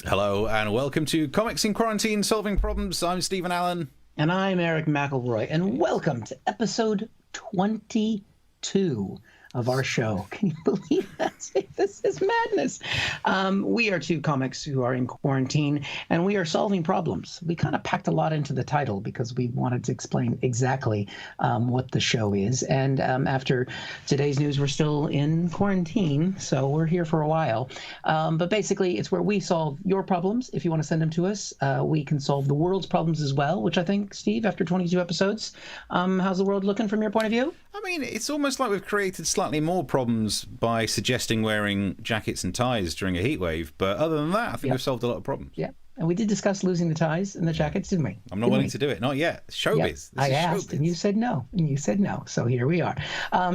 Hello and welcome to Comics in Quarantine Solving Problems. I'm Stephen Allen. And I'm Erich McElroy. And welcome to episode 22 of our show. Can you believe that? This is madness. We are two comics who are in quarantine, and we are solving problems. We kind of packed a lot into the title because we wanted to explain exactly what the show is. And after today's news, we're still in quarantine, so we're here for a while. But basically, it's where we solve your problems. If you want to send them to us, we can solve the world's problems as well, which I think, Steve, after 22 episodes, how's the world looking from your point of view? I mean, it's almost like we've created slightly more problems by suggesting wearing jackets and ties during a heat wave. But other than that, I think we've solved a lot of problems. Yeah. And we did discuss losing the ties and the jackets, didn't we? I'm not willing to do it. Not yet. Showbiz. Yep. I asked, and you said no. And you said no. So here we are.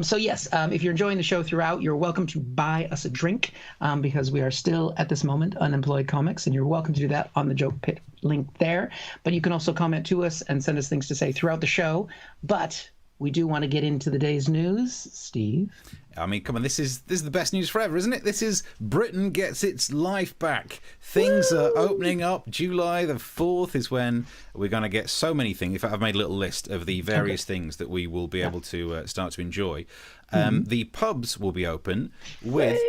So yes, if you're enjoying the show throughout, you're welcome to buy us a drink because we are still, at this moment, Unemployed Comics. And you're welcome to do that on the Joke Pit link there. But you can also comment to us and send us things to say throughout the show. But we do want to get into the day's news, Steve. I mean, come on, this is the best news forever, isn't it? This is Britain gets its life back. Things are opening up. July the 4th is when we're going to get so many things. In fact, I've made a little list of the various things that we will be able to start to enjoy. The pubs will be open with...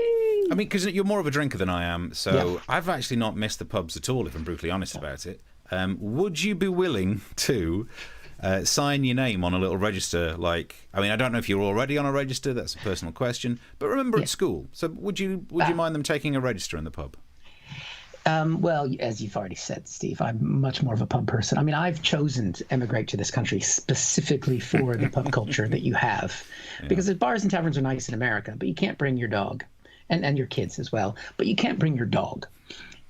I mean, because you're more of a drinker than I am, so I've actually not missed the pubs at all, if I'm brutally honest about it. Would you be willing to... sign your name on a little register? I don't know if you're already on a register. That's a personal question. But remember at school. So would you mind them taking a register in the pub? Well, as you've already said, Steve, I'm much more of a pub person. I mean, I've chosen to emigrate to this country specifically for the pub culture that you have. Because the bars and taverns are nice in America, but you can't bring your dog. And your kids as well. But you can't bring your dog.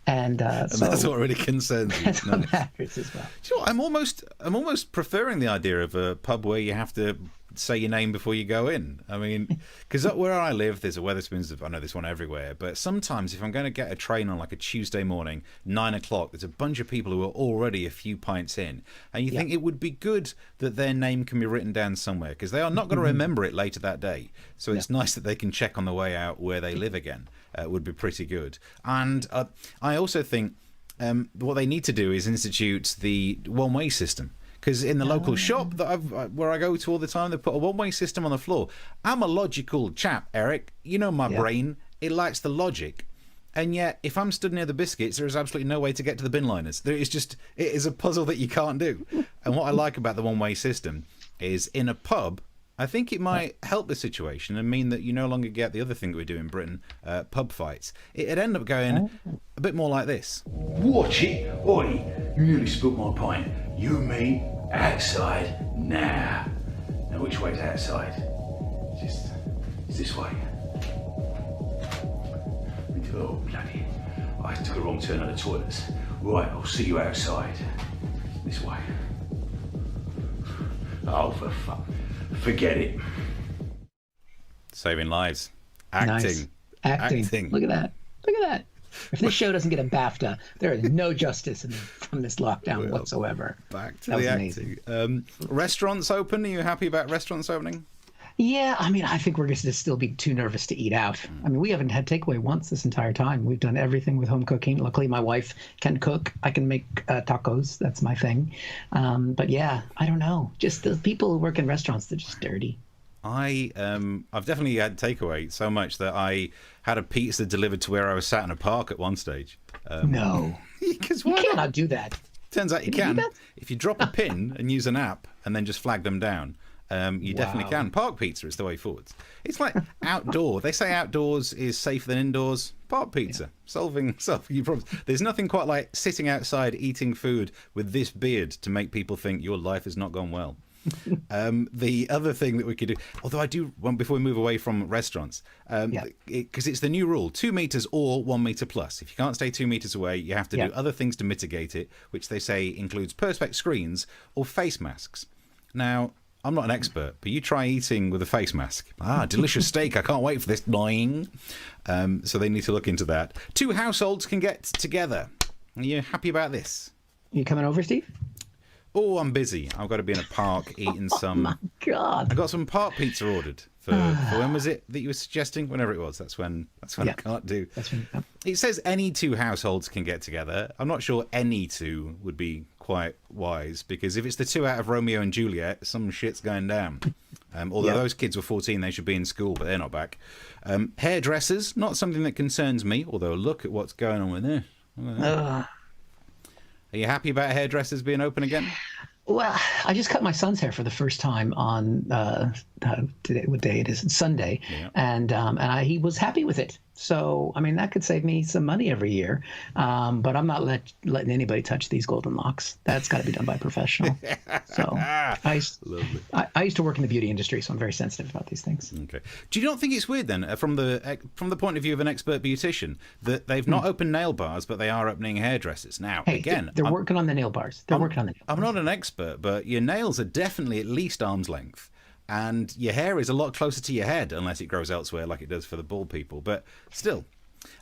And so that's what really concerns you. That's what matters as well. Do you know what? I'm almost preferring the idea of a pub where you have to say your name before you go in. I mean, because where I live, there's a Wetherspoons. I know there's one everywhere. But sometimes if I'm going to get a train on like a Tuesday morning, 9 o'clock, there's a bunch of people who are already a few pints in, and you think it would be good that their name can be written down somewhere because they are not going to remember it later that day. So it's nice that they can check on the way out where they live again. Would be pretty good. And I also think what they need to do is institute the one-way system. Because in the local shop where I go to all the time, they put a one-way system on the floor. I'm a logical chap, Eric. You know my brain. It lacks the logic. And yet, if I'm stood near the biscuits, there is absolutely no way to get to the bin liners. It is a puzzle that you can't do. And what I like about the one-way system is in a pub, I think it might help the situation and mean that you no longer get the other thing that we do in Britain, pub fights. It'd end up going a bit more like this. Watch it. Oi, you nearly spilt my pint. You and me, outside now. Now which way's outside? It's this way. Oh, bloody. I took a wrong turn at the toilets. Right, I'll see you outside. This way. Oh, for fuck. Forget it. Saving lives. Acting. Nice. Acting. Look at that. If this show doesn't get a BAFTA, there is no justice from this lockdown whatsoever. Back to the acting. Restaurants open. Are you happy about restaurants opening? Yeah, I mean, I think we're just still be too nervous to eat out. I mean, we haven't had takeaway once this entire time. We've done everything with home cooking. Luckily, my wife can cook. I can make tacos. That's my thing. But yeah, I don't know. Just the people who work in restaurants, they're just dirty. I've definitely had takeaway so much that I had a pizza delivered to where I was sat in a park at one stage. No. Because you cannot do that. Turns out you can. If you drop a pin and use an app and then just flag them down, you definitely can. Park pizza is the way forwards. It's like outdoor. They say outdoors is safer than indoors. Park pizza. Solving your problems. There's nothing quite like sitting outside eating food with this beard to make people think your life has not gone well. The other thing that we could do, although I do, before we move away from restaurants, because it's the new rule, 2 meters or 1 meter plus. If you can't stay 2 meters away, you have to do other things to mitigate it, which they say includes perspex screens or face masks. Now, I'm not an expert, but you try eating with a face mask. Delicious steak. I can't wait for this. Dying. So they need to look into that. 2 households can get together. Are you happy about this? You coming over, Steve? Oh, I'm busy. I've got to be in a park eating some. My God. I got some park pizza ordered for when was it that you were suggesting? Whenever it was. That's when I can't do. It says any two households can get together. I'm not sure any two would be quite wise, because if it's the two out of Romeo and Juliet, some shit's going down. Although those kids were 14, they should be in school, but they're not back. Hairdressers, not something that concerns me, although look at what's going on with this. Are you happy about hairdressers being open again? Well, I just cut my son's hair for the first time on today. What day it is? It's Sunday, and he was happy with it. So, I mean, that could save me some money every year. But I'm not letting anybody touch these golden locks. That's got to be done by a professional. So, I used to work in the beauty industry, so I'm very sensitive about these things. Okay. Do you not think it's weird then, from the point of view of an expert beautician, that they've not opened nail bars, but they are opening hairdressers now? Hey, again, they're working on the nail bars. I'm not an expert, but your nails are definitely at least arm's length. And your hair is a lot closer to your head, unless it grows elsewhere like it does for the bald people. But still.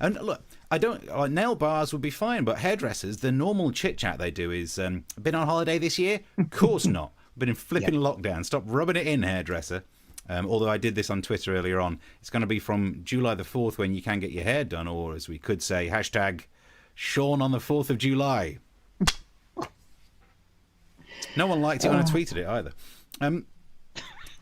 And look, nail bars would be fine, but hairdressers, the normal chit-chat they do is, been on holiday this year? Of course not. Been in flipping lockdown. Stop rubbing it in, hairdresser. Although I did this on Twitter earlier on. It's going to be from July the 4th when you can get your hair done, or as we could say, hashtag Sean on the 4th of July. No one liked it when I tweeted it either.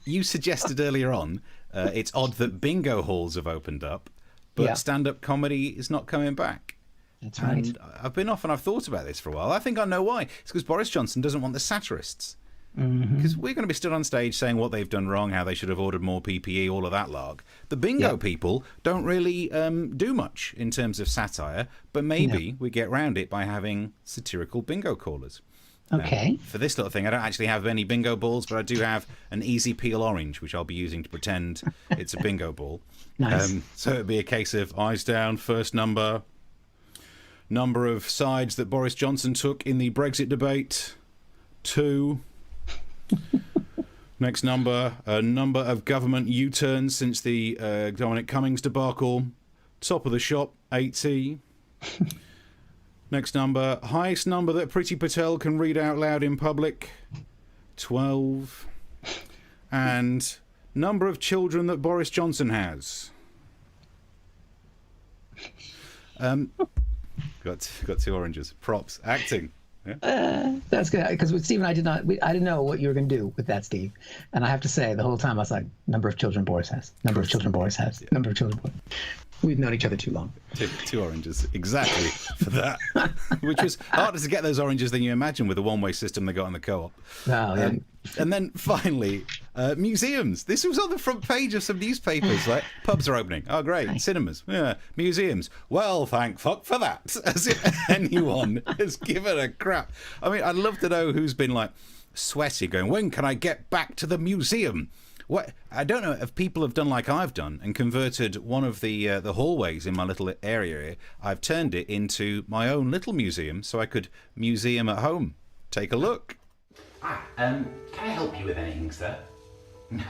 You suggested earlier on, it's odd that bingo halls have opened up, but stand-up comedy is not coming back. That's right. And I've been off and I've thought about this for a while. I think I know why. It's because Boris Johnson doesn't want the satirists. Because we're going to be stood on stage saying what they've done wrong, how they should have ordered more PPE, all of that lark. The bingo people don't really do much in terms of satire, but maybe we get round it by having satirical bingo callers. Okay. For this little thing, I don't actually have any bingo balls, but I do have an easy peel orange, which I'll be using to pretend it's a bingo ball. Nice. So it'd be a case of eyes down, first number of sides that Boris Johnson took in the Brexit debate, 2. Next number, a number of government U-turns since the Dominic Cummings debacle. Top of the shop, 80. Next number, highest number that Priti Patel can read out loud in public, 12. And number of children that Boris Johnson has. Got 2 oranges. Props. Acting. Yeah. That's good, because with Steve and I didn't know what you were going to do with that, Steve. And I have to say, the whole time I was like, number of children Boris has. Number of children Boris has. Number of children Boris. We've known each other too long. 2 oranges, exactly, for that. Which was harder to get those oranges than you imagine with the one-way system they got on the co-op. Oh, yeah. And then finally, museums. This was on the front page of some newspapers. Like, pubs are opening. Oh, great. Nice. Cinemas. Yeah. Museums. Well, thank fuck for that. As if anyone has given a crap. I mean, I'd love to know who's been like sweaty going, when can I get back to the museum? What I don't know if people have done like I've done and converted one of the hallways in my little area here. I've turned it into my own little museum, so I could museum at home. Take a look. Can I help you with anything, sir? No,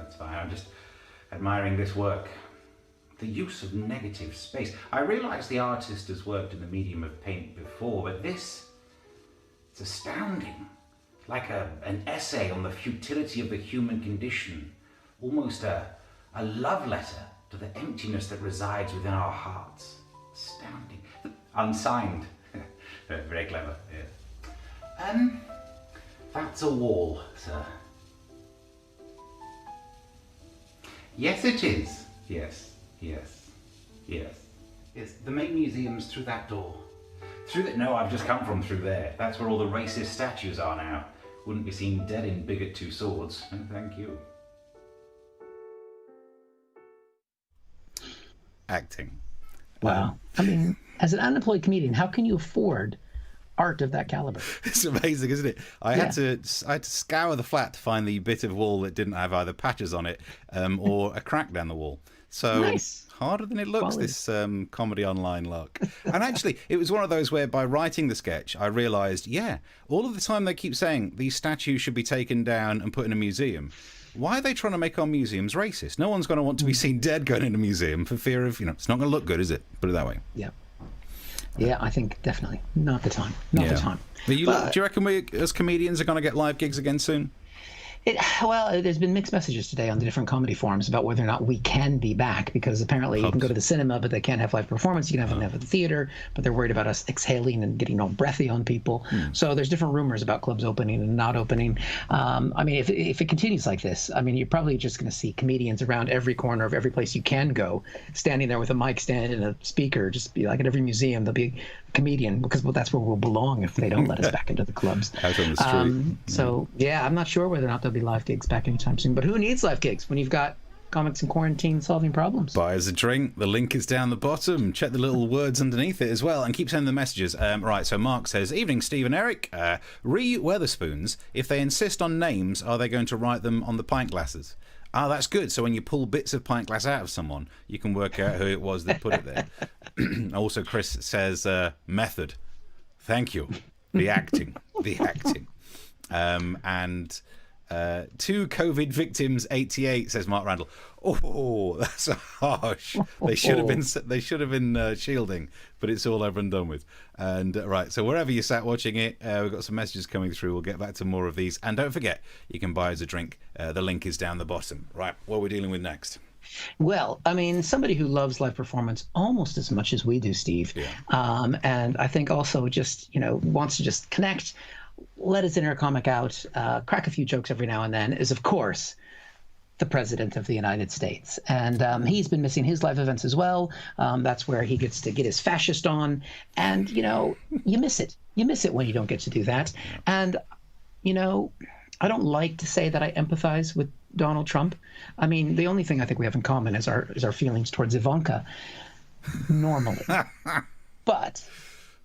it's fine. I'm just admiring this work. The use of negative space. I realise the artist has worked in the medium of paint before, but it's astounding. Like an essay on the futility of the human condition. Almost a love letter to the emptiness that resides within our hearts. Astounding. Unsigned. Very clever, yeah. That's a wall, sir. Yes, it is. Yes. It's the main museum's through that door. No, I've just come from through there. That's where all the racist statues are now. Wouldn't be seen dead in Bigot Two Swords. Thank you. Acting. Wow. I mean, as an unemployed comedian, how can you afford art of that caliber? It's amazing, isn't it? I had to scour the flat to find the bit of wall that didn't have either patches on it or a crack down the wall. So nice. Harder than it looks, quality. This comedy online luck. And actually, it was one of those where by writing the sketch, I realised, all of the time they keep saying these statues should be taken down and put in a museum. Why are they trying to make our museums racist? No one's going to want to be seen dead going in a museum for fear of, it's not going to look good, is it? Put it that way. Yeah. Yeah, I think definitely not the time. Not the time. Do you reckon we, as comedians, are going to get live gigs again soon? Well, there's been mixed messages today on the different comedy forums about whether or not we can be back, because apparently you can go to the cinema, but they can't have live performance. You can have them at the theater, but they're worried about us exhaling and getting all breathy on people. So there's different rumors about clubs opening and not opening. I mean, if it continues like this, I mean, you're probably just going to see comedians around every corner of every place you can go, standing there with a mic stand and a speaker. Just be like at every museum, there'll be a comedian, because that's where we'll belong if they don't let us back into the clubs. Out on the street. So yeah, I'm not sure whether or not there'll be live gigs back anytime soon. But who needs live gigs when you've got comics in quarantine solving problems? Buy us a drink. The link is down the bottom. Check the little words underneath it as well, and keep sending the messages. Right, so Mark says, evening, Steve and Eric. Re Weatherspoons, if they insist on names, are they going to write them on the pint glasses? Ah, that's good. So when you pull bits of pint glass out of someone, you can work out who it was that put it there. Also, Chris says, method. Thank you. The acting. The acting. And 2 COVID victims, 88, says Mark Randall. Oh, that's harsh. They should have been shielding, but it's all over and done with. And right, so wherever you sat watching it, we've got some messages coming through. We'll get back to more of these, and don't forget, you can buy us a drink. The link is down the bottom. Right, what are we dealing with next? Well, I mean, somebody who loves live performance almost as much as we do, Steve, and I think also just wants to just connect, let his inner comic out, crack a few jokes every now and then, is of course the President of the United States. And he's been missing his live events as well. That's where he gets to get his fascist on. And, you miss it. You miss it when you don't get to do that. And, I don't like to say that I empathize with Donald Trump. I mean, the only thing I think we have in common is our feelings towards Ivanka, normally. But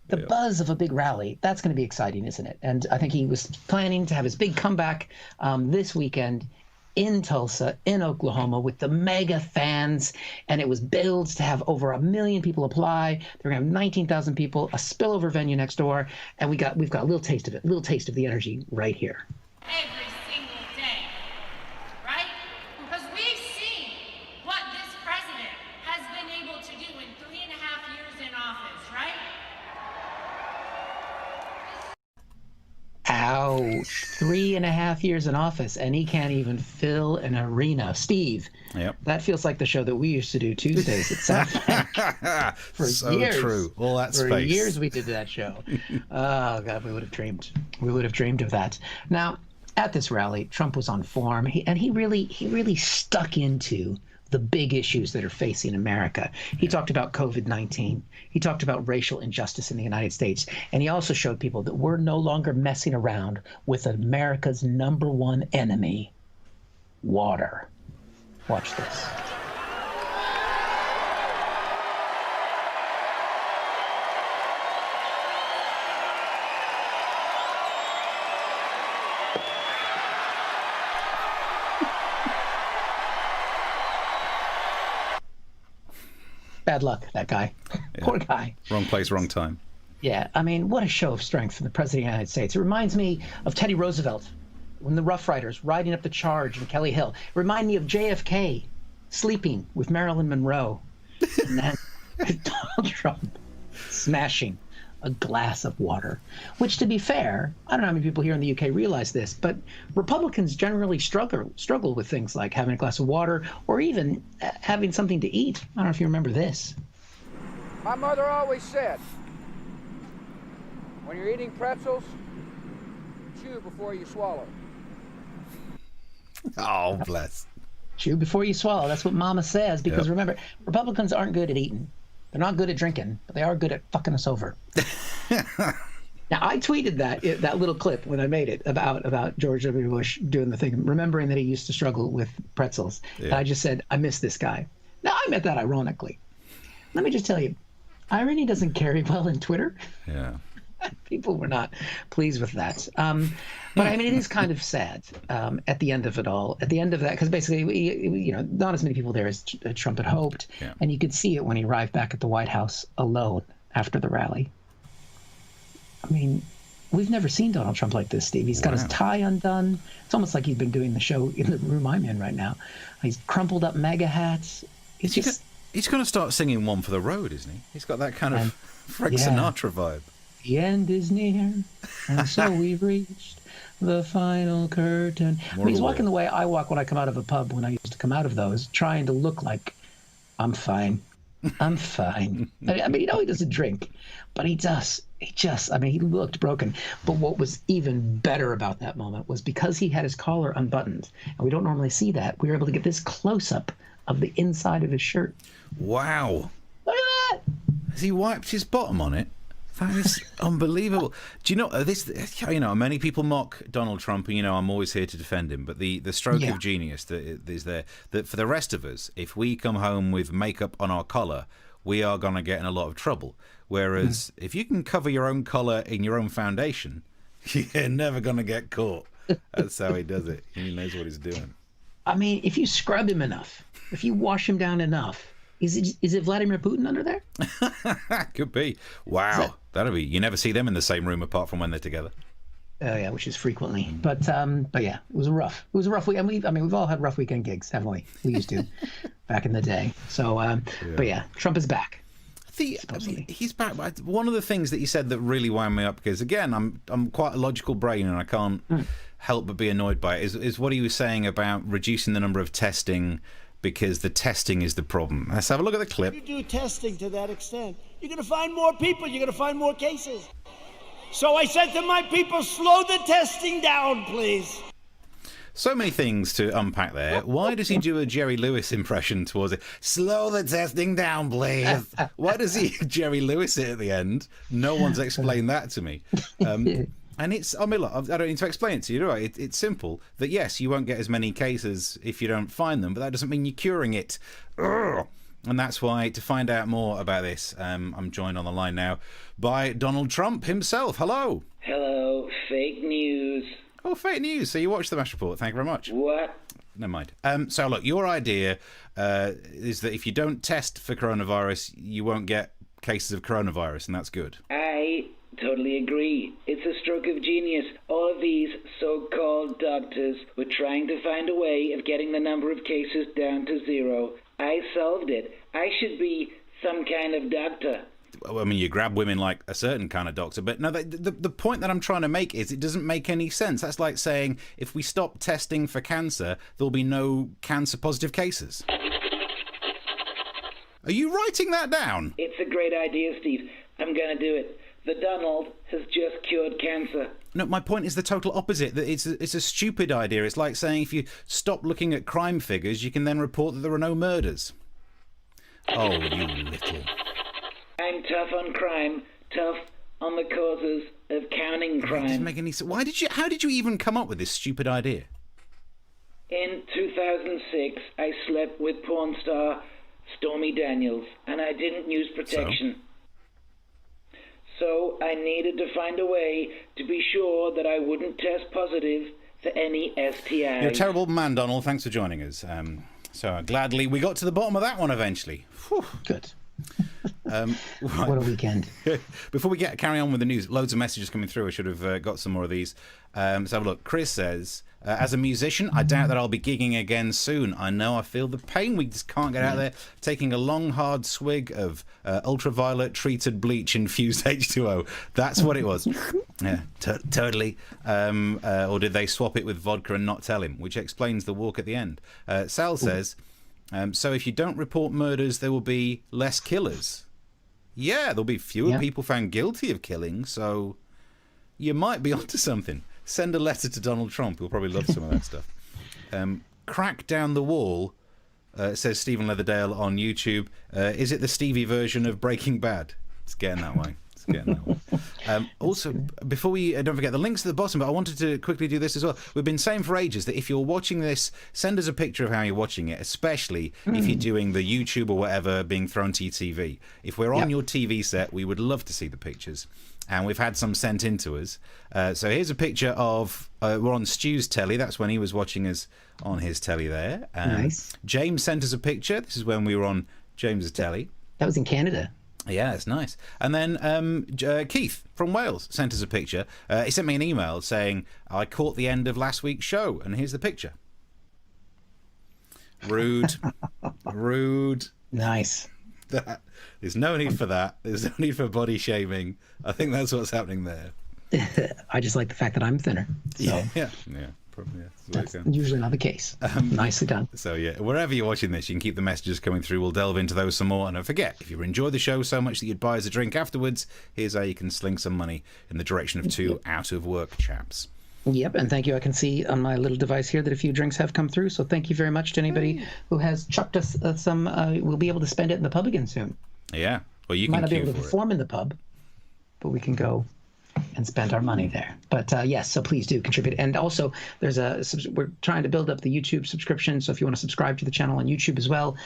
the buzz of a big rally, that's going to be exciting, isn't it? And I think he was planning to have his big comeback this weekend in Tulsa, in Oklahoma, with the mega fans, and it was billed to have over 1 million people apply. They're going to have 19,000 people, a spillover venue next door, and we've got a little taste of it, a little taste of the energy right here. Every single day, right? Because we've seen what this president has been able to do in 3.5 years in office, right? Ouch. 3.5 years in office, and he can't even fill an arena. Steve, that feels like the show that we used to do Tuesdays at South Bank. For so years. True. All that space. For years we did that show. Oh, God, we would have dreamed. We would have dreamed of that. Now, at this rally, Trump was on form, he really stuck into the big issues that are facing America. He talked about COVID-19. He talked about racial injustice in the United States. And he also showed people that we're no longer messing around with America's #1 enemy, water. Watch this. Bad luck, that guy. Poor guy. Wrong place, wrong time. Yeah, I mean, what a show of strength from the President of the United States. It reminds me of Teddy Roosevelt when the Rough Riders riding up the charge in Kelly Hill. It reminds me of JFK sleeping with Marilyn Monroe. And then Donald Trump smashing a glass of water, which, to be fair, I don't know how many people here in the UK realize this, but Republicans generally struggle with things like having a glass of water or even having something to eat. I don't know if you remember this. My mother always said, when you're eating pretzels, chew before you swallow. Oh, bless. Chew before you swallow. That's what Mama says, because remember, Republicans aren't good at eating. They're not good at drinking, but they are good at fucking us over. Now, I tweeted that little clip when I made it about George W. Bush doing the thing, remembering that he used to struggle with pretzels. Yeah. And I just said, I miss this guy. Now, I meant that ironically. Let me just tell you, irony doesn't carry well in Twitter. Yeah. People were not pleased with that. But I mean, it is kind of sad at the end of it all. At the end of that, because basically, not as many people there as Trump had hoped. Yeah. And you could see it when he arrived back at the White House alone after the rally. I mean, we've never seen Donald Trump like this, Steve. He's got his tie undone. It's almost like he's been doing the show in the room I'm in right now. He's crumpled up MAGA hats. It's just... He's going to start singing One for the Road, isn't he? He's got that kind of Frank yeah. Sinatra vibe. The end is near, and so we've reached the final curtain. He's walking the way I walk when I come out of a pub, when I used to come out of those, trying to look like I'm fine. I'm fine. I mean, he doesn't drink, but he does. He looked broken. But what was even better about that moment was because he had his collar unbuttoned, and we don't normally see that, we were able to get this close-up of the inside of his shirt. Wow. Look at that! Has he wiped his bottom on it? That is unbelievable. Do you know this? Many people mock Donald Trump, and I'm always here to defend him. But the stroke of genius that is there, that for the rest of us, if we come home with makeup on our collar, we are going to get in a lot of trouble. Whereas if you can cover your own collar in your own foundation, you're never going to get caught. That's how he does it. He knows what he's doing. I mean, if you scrub him enough, if you wash him down enough, is it Vladimir Putin under there? Could be. Wow. That'll be. You never see them in the same room apart from when they're together. Oh yeah, which is frequently. But yeah, it was a rough week. And we've all had rough weekend gigs, haven't we? We used to back in the day. So, but yeah, Trump is back. He's back. One of the things that he said that really wound me up, because again, I'm quite a logical brain and I can't help but be annoyed by it, is what he was saying about reducing the number of testing, because the testing is the problem. Let's have a look at the clip. If you do testing to that extent, you're going to find more people, you're going to find more cases. So I said to my people, slow the testing down, please. So many things to unpack there. Why does he do a Jerry Lewis impression towards it? Slow the testing down, please. Why does he Jerry Lewis it at the end? No one's explained that to me. And look, I don't need to explain it to you, do I? It's simple that, yes, you won't get as many cases if you don't find them, but that doesn't mean you're curing it. Ugh. And that's why, to find out more about this, I'm joined on the line now by Donald Trump himself. Hello. Hello. Fake news. Oh, fake news. So you watched the MASH report. Thank you very much. What? Never mind. So, look, your idea is that if you don't test for coronavirus, you won't get cases of coronavirus, and that's good. I totally agree. It's a stroke of genius. All of these so-called doctors were trying to find a way of getting the number of cases down to zero. I solved it. I should be some kind of doctor. I mean, you grab women like a certain kind of doctor, but no, the point that I'm trying to make is it doesn't make any sense. That's like saying if we stop testing for cancer, there'll be no cancer-positive cases. Are you writing that down? It's a great idea, Steve. I'm going to do it. The Donald has just cured cancer. No, my point is the total opposite. That it's a stupid idea. It's like saying if you stop looking at crime figures, you can then report that there are no murders. Oh, you little... I'm tough on crime, tough on the causes of counting crime. It doesn't make any sense. How did you even come up with this stupid idea? In 2006, I slept with porn star Stormy Daniels, and I didn't use protection. So I needed to find a way to be sure that I wouldn't test positive for any STIs. You're a terrible man, Donald. Thanks for joining us. So gladly we got to the bottom of that one eventually. Whew. Good. Right. What a weekend. Before we carry on with the news, loads of messages coming through. I should have got some more of these. Let's have a look. Chris says, as a musician, I doubt that I'll be gigging again soon. I know I feel the pain. We just can't get out there. Taking a long, hard swig of ultraviolet treated bleach infused H2O. That's what it was. Yeah, totally. Or did they swap it with vodka and not tell him? Which explains the walk at the end. Sal says, so if you don't report murders, there will be less killers. Yeah, there'll be fewer people found guilty of killing, so you might be onto something. Send a letter to Donald Trump. He'll probably love some of that stuff. Crack down the wall, says Stephen Leatherdale on YouTube. Is it the Stevie version of Breaking Bad? It's getting that way. Also, before we don't forget the links at the bottom, but I wanted to quickly do this as well. We've been saying for ages that if you're watching this, send us a picture of how you're watching it, especially if you're doing the YouTube or whatever being thrown to your TV. If we're on your TV set, we would love to see the pictures. And we've had some sent in to us. So here's a picture of, we're on Stu's telly. That's when he was watching us on his telly there. Nice. James sent us a picture. This is when we were on James's telly. That was in Canada. Yeah, it's nice. And then Keith from Wales sent us a picture. He sent me an email saying, I caught the end of last week's show, and here's the picture. Rude. Rude. Nice. There's no need for that. There's no need for body shaming. I think that's what's happening there. I just like the fact that I'm thinner. So Yeah. Probably. that's usually not the case. Nicely done. So yeah, wherever you're watching this, you can keep the messages coming through. We'll delve into those some more. And don't forget, if you enjoy the show so much that you'd buy us a drink afterwards, here's how you can sling some money in the direction of two out-of-work chaps. Yep, and thank you. I can see on my little device here that a few drinks have come through, so thank you very much to anybody who has chucked us some. We'll be able to spend it in the pub again soon. Yeah, well, you Might can not be queue able to for it. perform in the pub, but we can go and spend our money there. But yes, so please do contribute. And also, we're trying to build up the YouTube subscription, so if you want to subscribe to the channel on YouTube as well,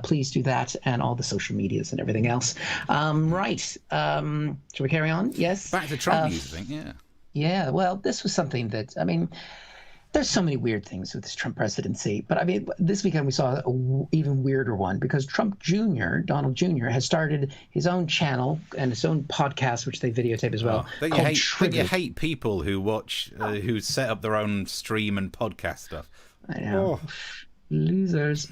please do that, and all the social medias and everything else. Right. Shall we carry on? Yes. Back to Trump news, I think, yeah. Yeah, well, this was something that, I mean, there's so many weird things with this Trump presidency. But I mean, this weekend we saw an even weirder one because Trump Jr., Donald Jr., has started his own channel and his own podcast, which they videotape as well. Don't you hate people who watch, who set up their own stream and podcast stuff? I know. Losers.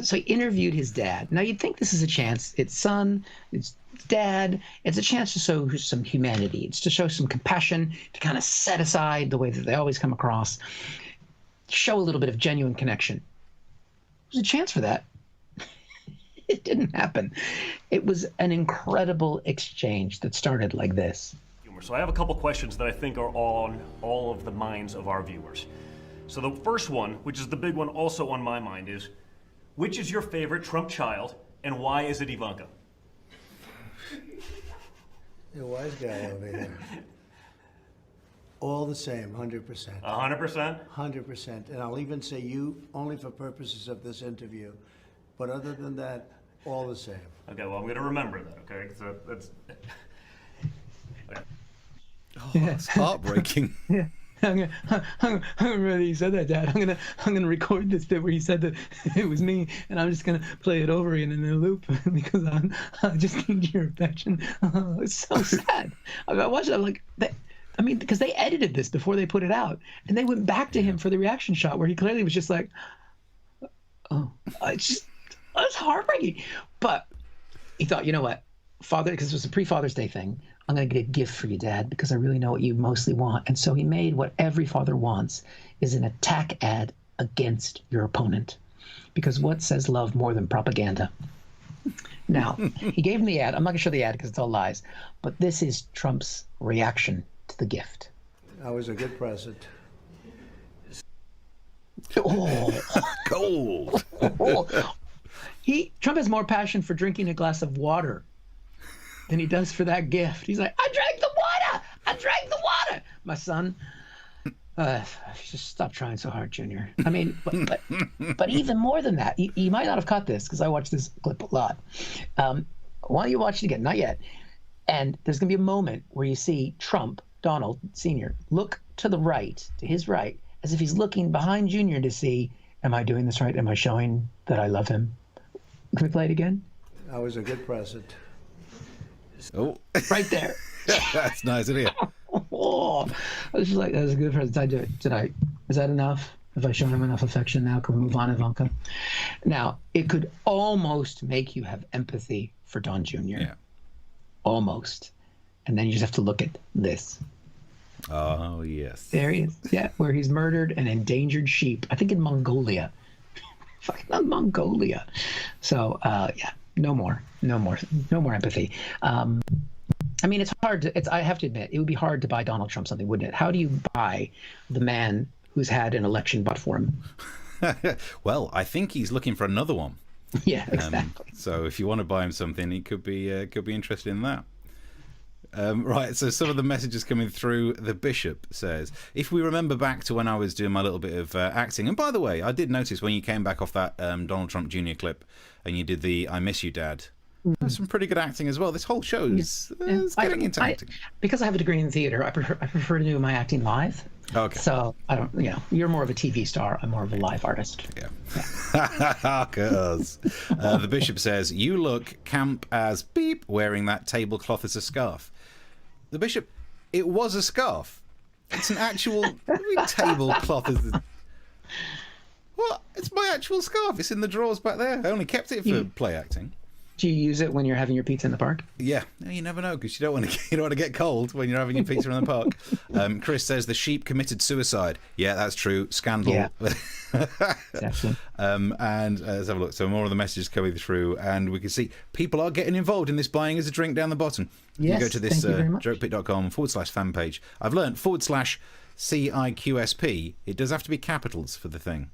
So he interviewed his dad. Now, you'd think this is a chance. It's son, it's dad. It's a chance to show some humanity. It's to show some compassion, to kind of set aside the way that they always come across, show a little bit of genuine connection. There's a chance for that. It didn't happen. It was an incredible exchange that started like this. So I have a couple questions that I think are on all of the minds of our viewers. So the first one, which is the big one also on my mind, is which is your favorite Trump child and why is it Ivanka? The wise guy over here. All the same, 100%. 100%? 100%. And I'll even say you only for purposes of this interview. But other than that, all the same. Okay, well, I'm going to remember that, okay? So that's... Oh, it's heartbreaking. Yeah. I'm gonna remember that you said that, Dad. I'm gonna record this bit where you said that it was me, and I'm just gonna play it over again in a loop because I just need your affection. Oh, it's so sad. I watched it. I'm like, because they edited this before they put it out, and they went back to him for the reaction shot where he clearly was just like, oh, it's heartbreaking. But he thought, you know what, Father, because it was a pre-Father's Day thing. I'm going to get a gift for you, Dad, because I really know what you mostly want. And so he made what every father wants, is an attack ad against your opponent. Because what says love more than propaganda? Now, he gave him the ad. I'm not going to show the ad because it's all lies. But this is Trump's reaction to the gift. That was a good present. Oh, Cold. Trump has more passion for drinking a glass of water than he does for that gift. He's like, I drank the water. I drank the water. My son, just stop trying so hard, Junior. I mean, but even more than that, you might not have caught this because I watched this clip a lot. Why don't you watch it again? Not yet. And there's going to be a moment where you see Trump, Donald Sr., look to the right, to his right, as if he's looking behind Junior to see, am I doing this right? Am I showing that I love him? Can we play it again? That was a good present. Oh, Right there. that's nice, isn't it? Oh, I was just like, that was a good present. I do it tonight. Is that enough? Have I shown him enough affection now? Can we move on, Ivanka? Now, it could almost make you have empathy for Don Jr. Yeah. Almost. And then you just have to look at this. Oh, yes. There he is. Yeah, where he's murdered an endangered sheep. I think in Mongolia. Fucking Mongolia. So, yeah. No more empathy. I mean, it's hard to, I have to admit, it would be hard to buy Donald Trump something, wouldn't it? How do you buy the man who's had an election bought for him? Well, I think he's looking for another one. Yeah, exactly. So if you want to buy him something, he could be interested in that. Right, so some of the messages coming through. The Bishop says, if we remember back to when I was doing my little bit of acting, and by the way, I did notice when you came back off that Donald Trump Jr. clip and you did the I Miss You, Dad, there's some pretty good acting as well. This whole show's getting into acting. Because I have a degree in theater, I prefer to do my acting live. Okay. So, I don't, you're more of a TV star. I'm more of a live artist. Yeah. Cuz. The Bishop says, you look camp as beep wearing that tablecloth as a scarf. The Bishop, it was a scarf. It's an actual tablecloth. What? It's my actual scarf. It's in the drawers back there. I only kept it for play acting. Do you use it when you're having your pizza in the park? Yeah, you never know because you don't want to get cold when you're having your pizza in the park. Chris says the sheep committed suicide. Yeah, that's true. Scandal. Yeah. Exactly. And let's have a look. So more of the messages coming through, and we can see people are getting involved in this buying as a drink down the bottom. Yes, you go to this jokepit.com/fan page. I've learned /CIQSP. It does have to be capitals for the thing.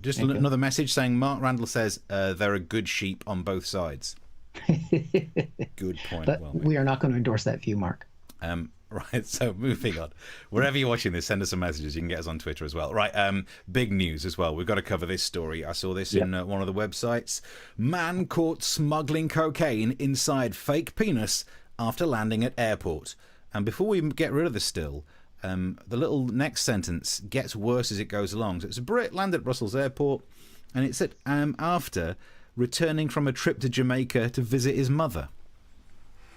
Just another message saying Mark Randall says there are good sheep on both sides. Good point. But we are not going to endorse that view, Mark. Right, so moving on. Wherever you're watching this, send us some messages. You can get us on Twitter as well. Right, big news as well. We've got to cover this story. I saw this in one of the websites. Man caught smuggling cocaine inside fake penis after landing at airport. And before we get rid of the still, the little next sentence gets worse as it goes along. So it's a Brit landed at Brussels airport, and it said after returning from a trip to Jamaica to visit his mother.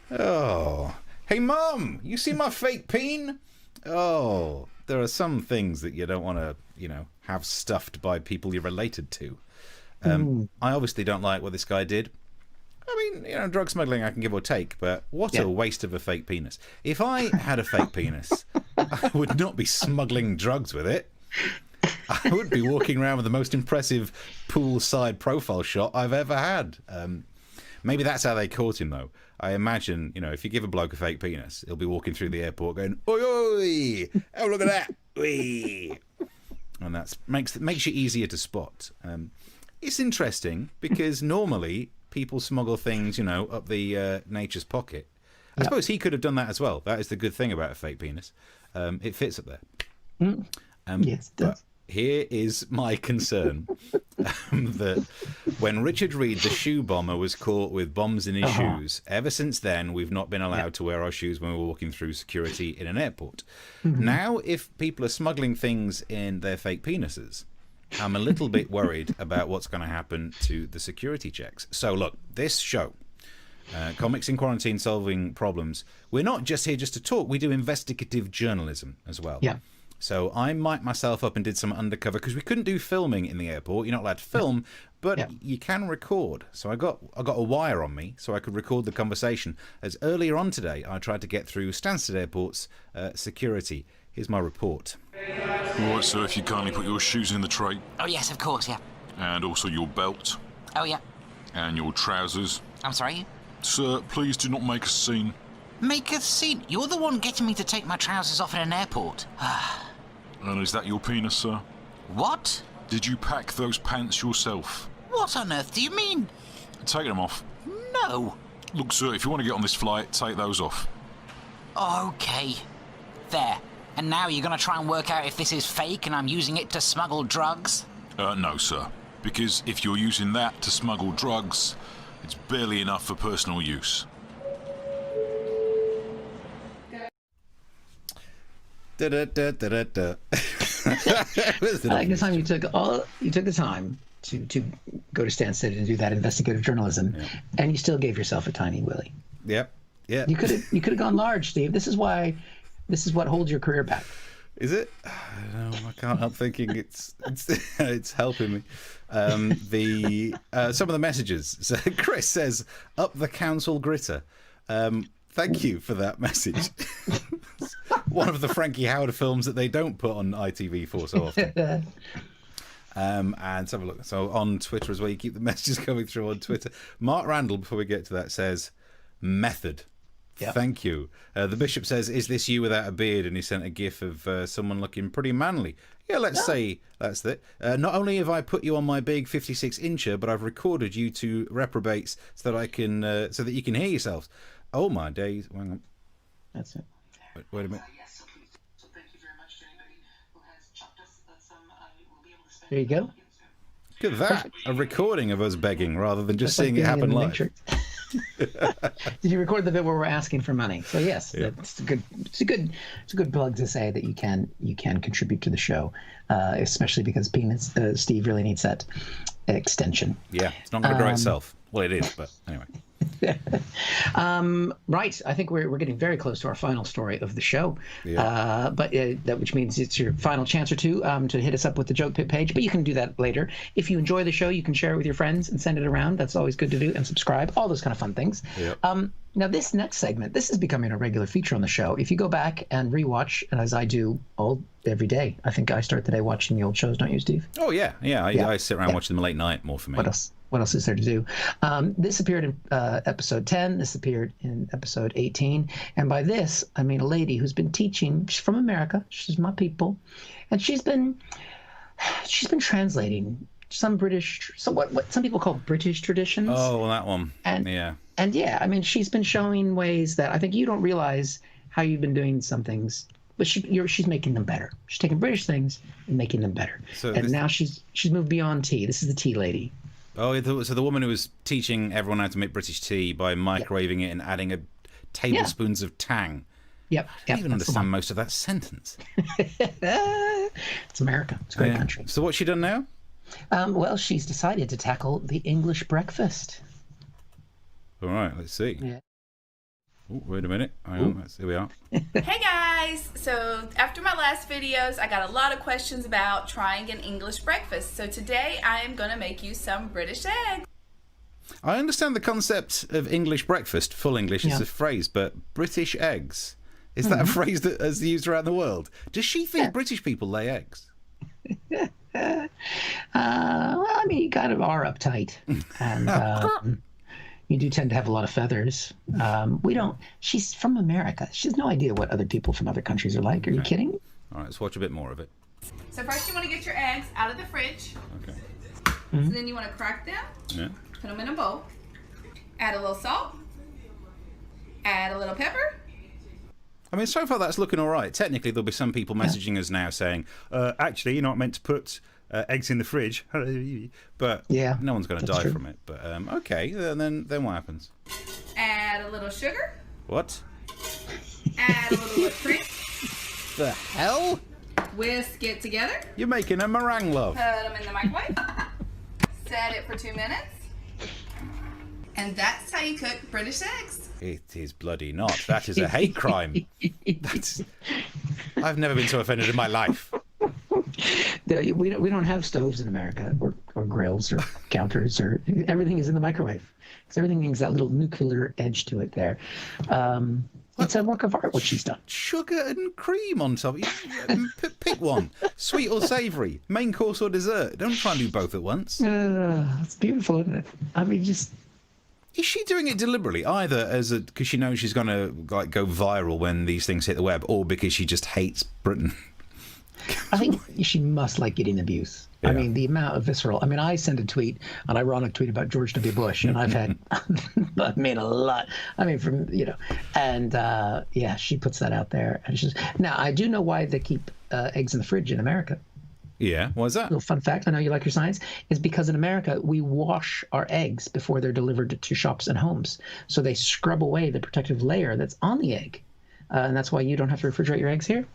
Oh... Hey, Mum, you see my fake peen? Oh, there are some things that you don't want to, have stuffed by people you're related to. I obviously don't like what this guy did. I mean, drug smuggling I can give or take, but what a waste of a fake penis. If I had a fake penis, I would not be smuggling drugs with it. I would be walking around with the most impressive poolside profile shot I've ever had. Maybe that's how they caught him, though. I imagine, if you give a bloke a fake penis, he'll be walking through the airport going, oi, oi, oh, look at that, oi. And that makes you easier to spot. It's interesting because normally people smuggle things, up the nature's pocket. I suppose he could have done that as well. That is the good thing about a fake penis. It fits up there. Yes, it does. Here is my concern that when Richard Reed, the shoe bomber, was caught with bombs in his shoes, ever since then we've not been allowed to wear our shoes when we're walking through security in an airport. Now, if people are smuggling things in their fake penises, I'm a little bit worried about what's going to happen to the security checks. So look, this show, Comics in Quarantine Solving Problems, we're not just here just to talk, we do investigative journalism as well. Yeah. So I mic'd myself up and did some undercover because we couldn't do filming in the airport. You're not allowed to film, but you can record. So I got a wire on me so I could record the conversation. As earlier on today, I tried to get through Stansted Airport's security. Here's my report. Right, sir, if you kindly put your shoes in the tray. Oh, yes, of course, yeah. And also your belt. Oh, yeah. And your trousers. I'm sorry? Sir, please do not make a scene. Make a scene? You're the one getting me to take my trousers off in an airport. And is that your penis, sir? What? Did you pack those pants yourself? What on earth do you mean? Take them off. No. Look, sir, if you want to get on this flight, take those off. Okay. There. And now you're going to try and work out if this is fake and I'm using it to smuggle drugs? No, sir. Because if you're using that to smuggle drugs, it's barely enough for personal use. I like the time you took the time to go to Stansted and do that investigative journalism, and you still gave yourself a tiny willy. Yep. Yeah. You could have gone large, Steve. This is what holds your career back. Is it? I don't know. I can't help thinking it's helping me. Some of the messages. So Chris says, "Up the council gritter." Thank you for that message. One of the Frankie Howard films that they don't put on ITV4 so often. And let's have a look. So on Twitter as well, you keep the messages coming through on Twitter. Mark Randall, before we get to that, says, method. Yep. Thank you. The Bishop says, is this you without a beard? And he sent a gif of someone looking pretty manly. Yeah, let's say that's it. Not only have I put you on my big 56-incher, but I've recorded you two reprobates so that so that you can hear yourselves. Oh my days! Hang on. That's it. Wait a minute. So thank you very much to anybody who has chucked us some. We'll be able to spend. There you go. Look at that! A recording of us begging rather than just seeing it happen live. Did you record the bit where we're asking for money? So yes, it's a good plug to say that you can contribute to the show, especially because Steve really needs that extension. Yeah, it's not going to grow itself. Well, it is, but anyway. Right. I think we're getting very close to our final story of the show. Yeah. But that which means it's your final chance or two to hit us up with the Joke Pit page. But you can do that later. If you enjoy the show, you can share it with your friends and send it around. That's always good to do. And subscribe. All those kind of fun things. Yep. Now, this next segment, this is becoming a regular feature on the show. If you go back and rewatch, and as I do every day, I think I start the day watching the old shows, don't you, Steve? Oh, yeah. I sit around watching them late night more for me. What else is there to do? This appeared in episode 10. This appeared in episode 18. And by this, I mean a lady who's been teaching. She's from America. She's my people. And she's been translating some British, what some people call British traditions. Oh, well, that one. And yeah, I mean, she's been showing ways that I think you don't realize how you've been doing some things, but she's making them better. She's taking British things and making them better. Now she's moved beyond tea. This is the tea lady. Oh, so the woman who was teaching everyone how to make British tea by microwaving it and adding tablespoons of tang. Yep. I don't even understand most of that sentence. It's America. It's a great country. So what's she done now? Well, she's decided to tackle the English breakfast. All right, let's see. Yeah. Oh, wait a minute. Hang on. Here we are. Hey guys! So after my last videos, I got a lot of questions about trying an English breakfast. So today I am going to make you some British eggs. I understand the concept of English breakfast. Full English is a phrase, but British eggs, is that a phrase that is used around the world? Does she think British people lay eggs? Well, I mean, you kind of are uptight. And you do tend to have a lot of feathers. She's from America. She has no idea what other people from other countries are like. Are you kidding? All right, let's watch a bit more of it. So first you want to get your eggs out of the fridge. Okay. So then you want to crack them. Yeah. Put them in a bowl. Add a little salt. Add a little pepper. I mean, so far that's looking all right. Technically, there'll be some people messaging us now saying, actually, you're not meant to put eggs in the fridge. But no one's going to die from it. But okay, then what happens? Add a little sugar. What? Add a little whipped cream. The hell? Whisk it together. You're making a meringue, love. Put them in the microwave. Set it for 2 minutes. And that's how you cook British eggs. It is bloody not. That is a hate crime. I've never been so offended in my life. We don't have stoves in America, or grills, or counters, or everything is in the microwave. Because everything has that little nuclear edge to it there. It's a work of art what she's done. Sugar and cream on top. Pick one. Sweet or savoury. Main course or dessert. Don't try and do both at once. It's beautiful, isn't it? I mean, just... Is she doing it deliberately, either because she knows she's going to go viral when these things hit the web, or because she just hates Britain? I think she must like getting abuse. Yeah. I mean, the amount of visceral... I mean, I sent a tweet, an ironic tweet about George W. Bush, and I've had... I mean, a lot. I mean, from, And, she puts that out there. And she's... Now, I do know why they keep eggs in the fridge in America. Yeah, why is that? A little fun fact, I know you like your science, is because in America, we wash our eggs before they're delivered to shops and homes. So they scrub away the protective layer that's on the egg. And that's why you don't have to refrigerate your eggs here.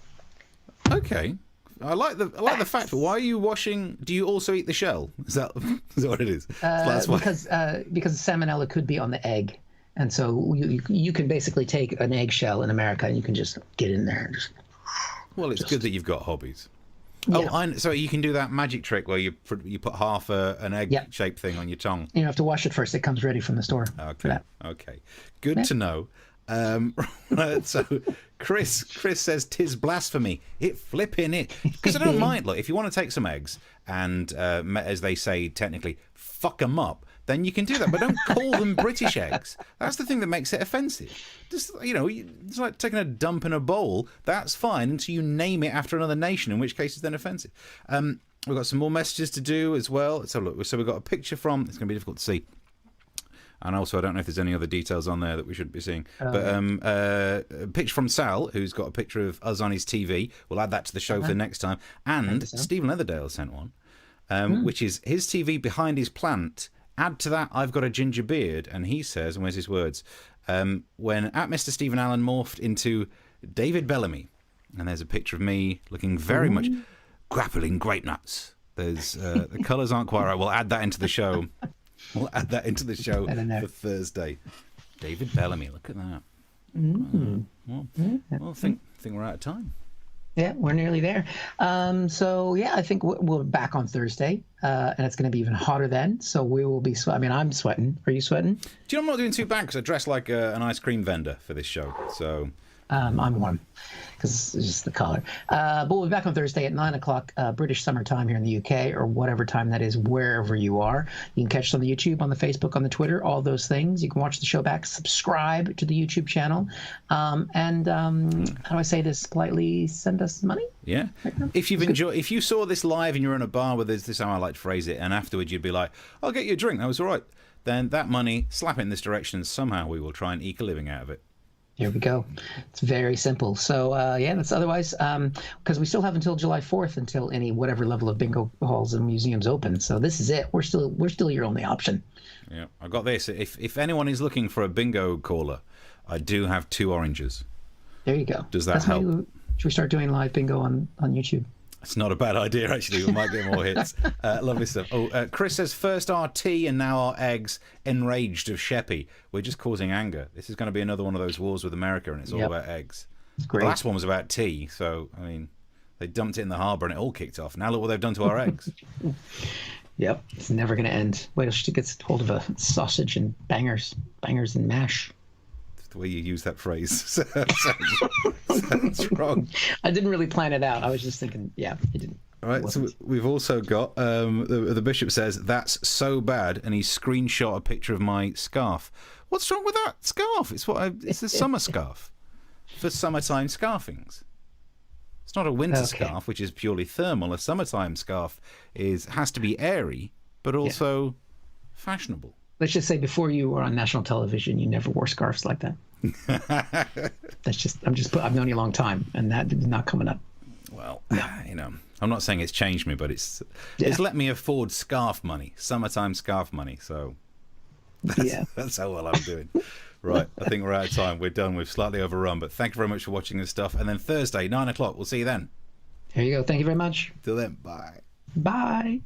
Okay. I like the fact, but why are you washing? Do you also eat the shell? Is that what it is? That's why. Because salmonella could be on the egg. And so you can basically take an eggshell in America and you can just get in there. Well, it's good that you've got hobbies. Yeah. Oh, so you can do that magic trick where you put half an egg-shaped thing on your tongue. You don't have to wash it first. It comes ready from the store. Okay. Okay. Good to know. So Chris says, "'Tis blasphemy. It flipping it." Because I don't mind. Look, if you want to take some eggs and, as they say technically, fuck them up, then you can do that. But don't call them British eggs. That's the thing that makes it offensive. Just it's like taking a dump in a bowl. That's fine until you name it after another nation, in which case it's then offensive. We've got some more messages to do as well. Let's have a look. So we've got a picture from. It's going to be difficult to see. And also, I don't know if there's any other details on there that we should be seeing. But a picture from Sal, who's got a picture of us on his TV. We'll add that to the show for next time. And Stephen Leatherdale sent one, which is his TV behind his plant. Add to that, I've got a ginger beard. And he says, and where's his words? When at Mr. Stephen Allen morphed into David Bellamy. And there's a picture of me looking very much grappling grape nuts. There's the colours aren't quite right. We'll add that into the show. We'll add that into the show for Thursday. David Bellamy, look at that. Well, I think we're out of time. Yeah, we're nearly there. So yeah, I think we're back on Thursday, and it's going to be even hotter then. So we will be. I mean, I'm sweating. Are you sweating? Do you know I'm not doing too bad because I dress like an ice cream vendor for this show. So I'm warm because it's just the color. But we'll be back on Thursday at 9 o'clock British summer time here in the UK, or whatever time that is, wherever you are. You can catch us on the YouTube, on the Facebook, on the Twitter, all those things. You can watch the show back, subscribe to the YouTube channel, and how do I say this politely? Send us money. Yeah. If you saw this live and you're in a bar where this is how I like to phrase it, and afterwards you'd be like, "I'll get you a drink. That was all right." Then that money, slap it in this direction, and somehow we will try and eke a living out of it. Here we go. It's very simple. So yeah, that's otherwise because we still have until July 4th until any whatever level of bingo halls and museums open. So this is it. We're still your only option. Yeah, I got this. If anyone is looking for a bingo caller, I do have 2 oranges. There you go. Does that help? Should we start doing live bingo on YouTube? It's not a bad idea, actually. We might get more hits. Lovely stuff. Chris says, first our tea and now our eggs, enraged of Sheppy. We're just causing anger. This is going to be another one of those wars with America, and it's all about eggs. Great. The last one was about tea, so, I mean, they dumped it in the harbour and it all kicked off. Now look what they've done to our eggs. Yep, it's never going to end. Wait till she gets hold of a sausage and bangers and mash. The way you use that phrase sounds wrong. I didn't really plan it out. I was just thinking, yeah, it didn't. All right, so we've also got the bishop says that's so bad, and he screenshot a picture of my scarf. What's wrong with that scarf? It's a summer scarf for summertime scarfings. It's not a winter scarf, which is purely thermal. A summertime scarf has to be airy, but also fashionable. Let's just say before you were on national television, you never wore scarves like that. I've known you a long time, and that is not coming up. Well, you know, I'm not saying it's changed me, but it's let me afford scarf money, summertime scarf money. So that's how well I'm doing. Right, I think we're out of time. We're done. We've slightly overrun, but thank you very much for watching this stuff. And then Thursday, 9 o'clock, we'll see you then. There you go. Thank you very much. Till then, bye. Bye.